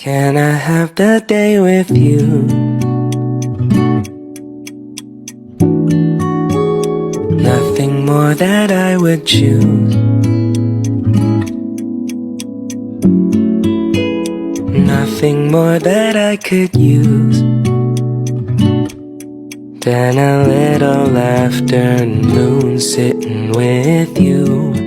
Can I have the day with you? Nothing more that I would choose. Nothing more that I could use than a little afternoon sitting with you.